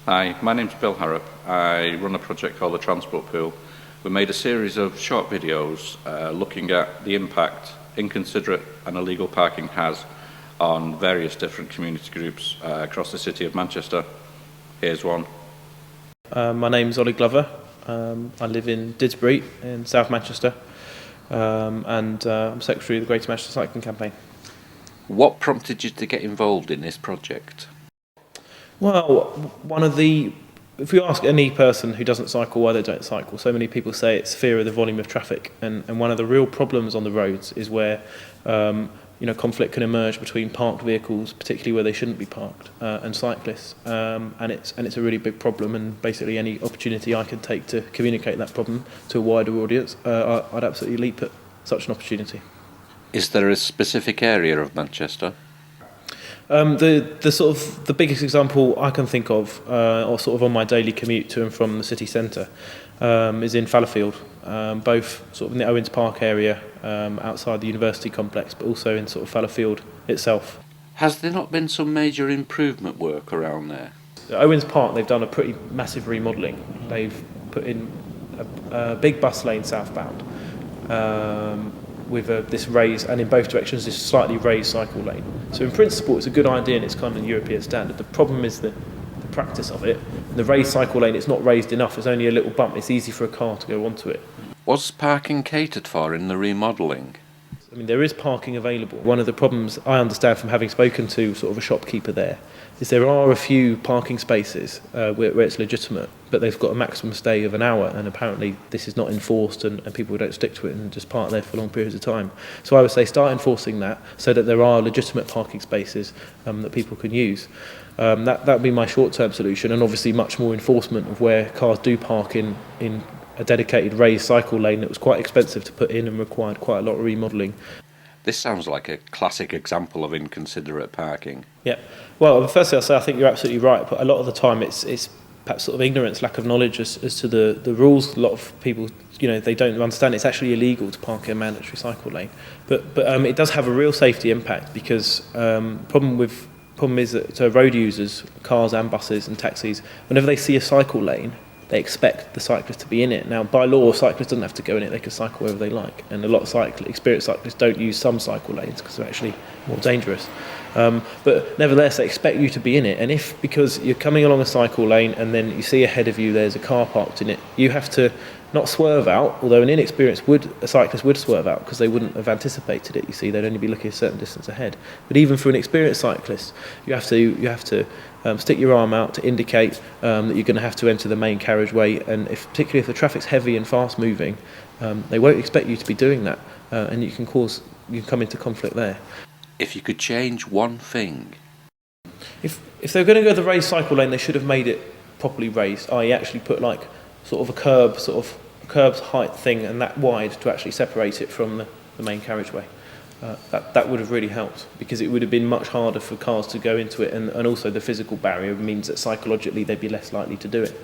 Hi, my name's Bill Harrop. I run a project called the Transport Pool. We made a series of short videos looking at the impact inconsiderate and illegal parking has on various different community groups across the city of Manchester. Here's one. My name's Ollie Glover. I live in Didsbury in South Manchester, and I'm Secretary of the Greater Manchester Cycling Campaign. What prompted you to get involved in this project? Well, if you ask any person who doesn't cycle why they don't cycle, so many people say it's fear of the volume of traffic, and one of the real problems on the roads is where conflict can emerge between parked vehicles, particularly where they shouldn't be parked, and cyclists, and it's a really big problem. And basically, any opportunity I can take to communicate that problem to a wider audience, I'd absolutely leap at such an opportunity. Is there a specific area of Manchester? The biggest example I can think of, or sort of on my daily commute to and from the city centre, is in Fallowfield, both sort of in the Owens Park area, outside the university complex, but also in sort of Fallowfield itself. Has there not been some major improvement work around there? At Owens Park, they've done a pretty massive remodelling. They've put in a big bus lane southbound, with this raised, and in both directions, this slightly raised cycle lane. So in principle, it's a good idea and it's kind of a European standard. The problem is the practice of it. The raised cycle lane, it's not raised enough. There's only a little bump. It's easy for a car to go onto it. Was parking catered for in the remodelling? I mean, there is parking available. One of the problems I understand from having spoken to sort of a shopkeeper there is there are a few parking spaces where it's legitimate, but they've got a maximum stay of an hour, and apparently this is not enforced, and people don't stick to it and just park there for long periods of time. So I would say start enforcing that so that there are legitimate parking spaces that people can use. That would be my short-term solution, and obviously much more enforcement of where cars do park in a dedicated raised cycle lane that was quite expensive to put in and required quite a lot of remodelling. This sounds like a classic example of inconsiderate parking. Yeah. Well, firstly, I'll say I think you're absolutely right, but a lot of the time it's perhaps sort of ignorance, lack of knowledge as to the rules. A lot of people, they don't understand it's actually illegal to park in a mandatory cycle lane. But it does have a real safety impact because problem is that road users, cars and buses and taxis, whenever they see a cycle lane, they expect the cyclist to be in it. Now, by law, cyclists don't have to go in it. They can cycle wherever they like. And a lot of experienced cyclists don't use some cycle lanes because they're actually more dangerous. But nevertheless, they expect you to be in it. And if, because you're coming along a cycle lane and then you see ahead of you there's a car parked in it, you have to not swerve out, although an inexperienced cyclist would swerve out because they wouldn't have anticipated it. You see, they'd only be looking a certain distance ahead. But even for an experienced cyclist, you have to stick your arm out to indicate that you're going to have to enter the main carriageway, and particularly if the traffic's heavy and fast moving, they won't expect you to be doing that, and you can come into conflict there. If you could change one thing, if they're going to go the raised cycle lane, they should have made it properly raised, i.e. actually put like sort of a curb's height thing and that wide to actually separate it from the main carriageway. That would have really helped, because it would have been much harder for cars to go into it, and also the physical barrier means that psychologically they'd be less likely to do it.